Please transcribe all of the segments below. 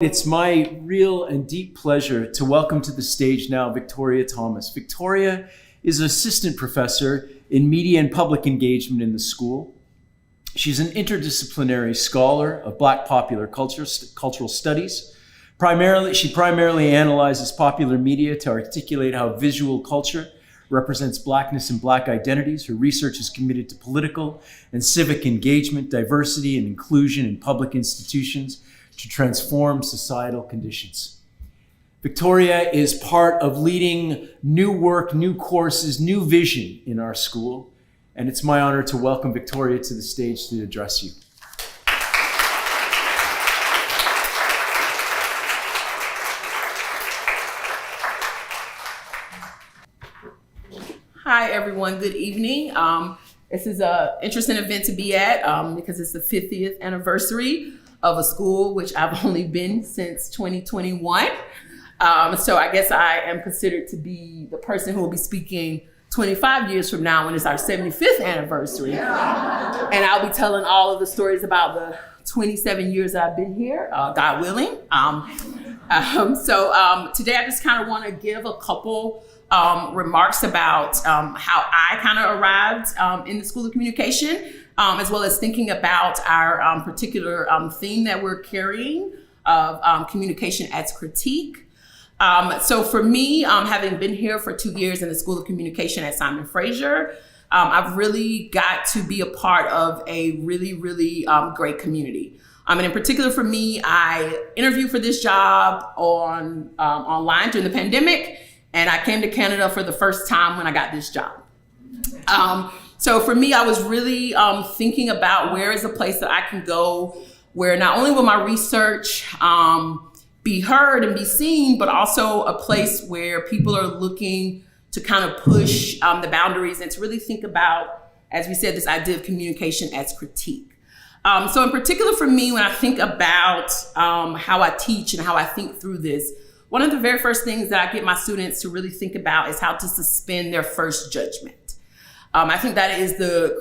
It's my real and deep pleasure to welcome to the stage now Victoria Thomas. Victoria is an assistant professor in media and public engagement in the school. She's an interdisciplinary scholar of Black popular cultural studies. She primarily analyzes popular media to articulate how visual culture represents Blackness and Black identities. Her research is committed to political and civic engagement, diversity, and inclusion in public institutions to transform societal conditions. Victoria is part of leading new work, new courses, new vision in our school, and it's my honor to welcome Victoria to the stage to address you. Hi, everyone. Good evening. This is an interesting event to be at because it's the 50th anniversary of a school which I've only been since 2021. So I guess I am considered to be the person who will be speaking 25 years from now when it's our 75th anniversary. And I'll be telling all of the stories about the 27 years that I've been here, God willing. So today I just kind of want to give a couple remarks about how I kind of arrived in the School of Communication, as well as thinking about our particular theme that we're carrying of communication as critique. So for me, having been here for 2 years in the School of Communication at Simon Fraser, I've really got to be a part of a really, really great community. And in particular for me, I interviewed for this job online during the pandemic, and I came to Canada for the first time when I got this job. So for me, I was really thinking about where is a place that I can go where not only will my research be heard and be seen, but also a place where people are looking to kind of push the boundaries and to really think about, as we said, this idea of communication as critique. So in particular for me, when I think about how I teach and how I think through this, one of the very first things that I get my students to really think about is how to suspend their first judgment. I think that is the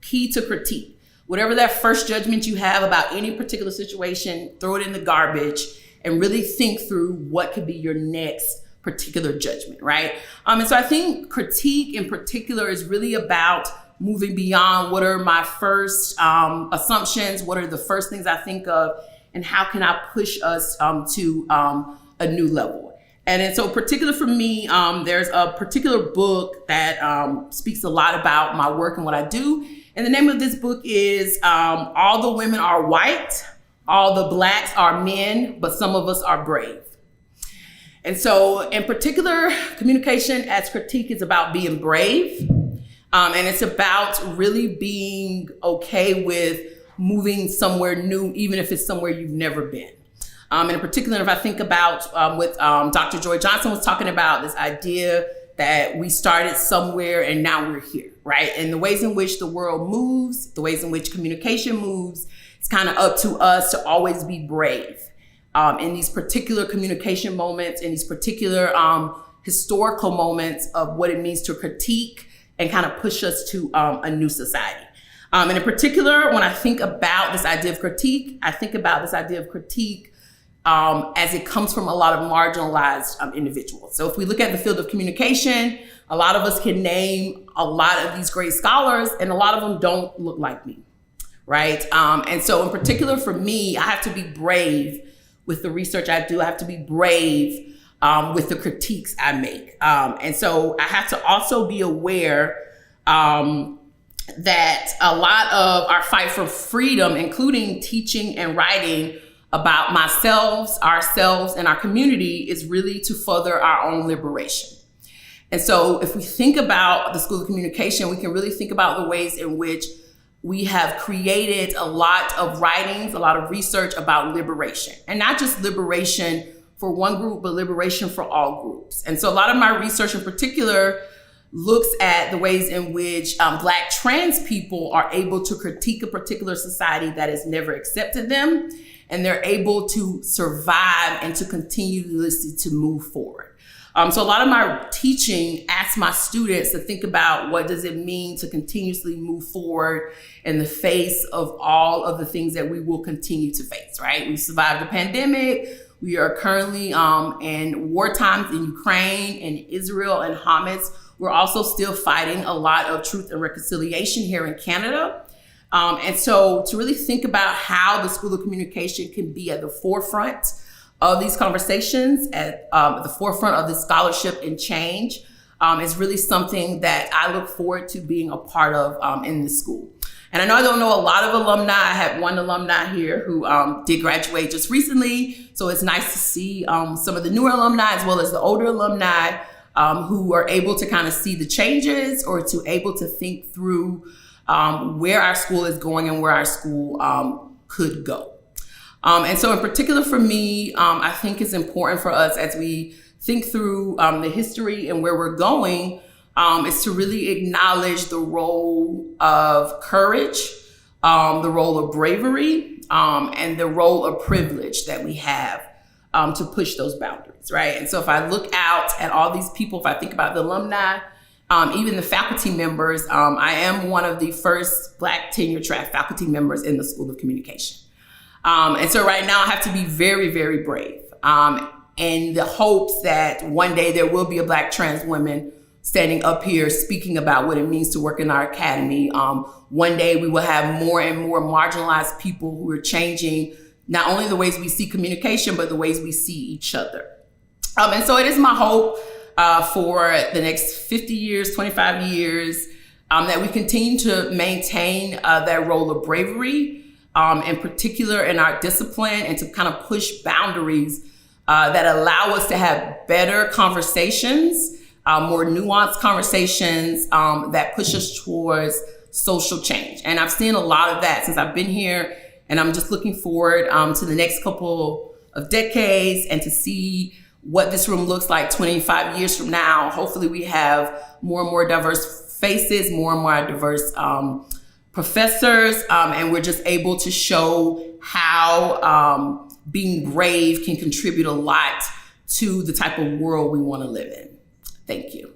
key to critique. Whatever that first judgment you have about any particular situation, throw it in the garbage and really think through what could be your next particular judgment, right? And so I think critique in particular is really about moving beyond what are my first assumptions, what are the first things I think of, and how can I push us to a new level. And so particular for me, there's a particular book that speaks a lot about my work and what I do. And the name of this book is All the Women Are White, All the Blacks Are Men, but Some of Us Are Brave. And so in particular, communication as critique is about being brave. And it's about really being okay with moving somewhere new, even if it's somewhere you've never been. And in particular, if I think about what Dr. Joy Johnson was talking about, this idea that we started somewhere and now we're here, right? And the ways in which the world moves, the ways in which communication moves, it's kind of up to us to always be brave in these particular communication moments, in these particular historical moments of what it means to critique and kind of push us to a new society. And in particular, when I think about this idea of critique, I think about this idea of critique as it comes from a lot of marginalized individuals. So if we look at the field of communication, a lot of us can name a lot of these great scholars, and a lot of them don't look like me, right? And so in particular for me, I have to be brave with the research I do. I have to be brave with the critiques I make. And so I have to also be aware that a lot of our fight for freedom, including teaching and writing about myself, ourselves, and our community, is really to further our own liberation. And so if we think about the School of Communication, we can really think about the ways in which we have created a lot of writings, a lot of research about liberation, and not just liberation for one group, but liberation for all groups. And so a lot of my research in particular looks at the ways in which Black trans people are able to critique a particular society that has never accepted them, and they're able to survive and to continue to move forward. So a lot of my teaching asks my students to think about what does it mean to continuously move forward in the face of all of the things that we will continue to face, right? We survived the pandemic. We are currently in war times in Ukraine and Israel and Hamas. We're also still fighting a lot of truth and reconciliation here in Canada. And so to really think about how the School of Communication can be at the forefront of these conversations, at the forefront of this scholarship and change, is really something that I look forward to being a part of in the school. And I know I don't know a lot of alumni. I had one alumni here who did graduate just recently. So it's nice to see some of the newer alumni as well as the older alumni who are able to kind of see the changes or to able to think through where our school is going and where our school could go. And so in particular for me, I think it's important for us as we think through the history and where we're going, is to really acknowledge the role of courage, the role of bravery, and the role of privilege that we have to push those boundaries, right? And so if I look out at all these people, if I think about the alumni, even the faculty members, I am one of the first Black tenure-track faculty members in the School of Communication. And so right now I have to be very, very brave in the hopes that one day there will be a Black trans woman standing up here speaking about what it means to work in our academy. One day we will have more and more marginalized people who are changing not only the ways we see communication, but the ways we see each other. And so it is my hope for the next 50 years, 25 years, that we continue to maintain that role of bravery, in particular in our discipline, and to kind of push boundaries that allow us to have better conversations, more nuanced conversations that push us towards social change. And I've seen a lot of that since I've been here, and I'm just looking forward to the next couple of decades and to see what this room looks like 25 years from now. Hopefully we have more and more diverse faces, more and more diverse professors, and we're just able to show how being brave can contribute a lot to the type of world we want to live in. Thank you.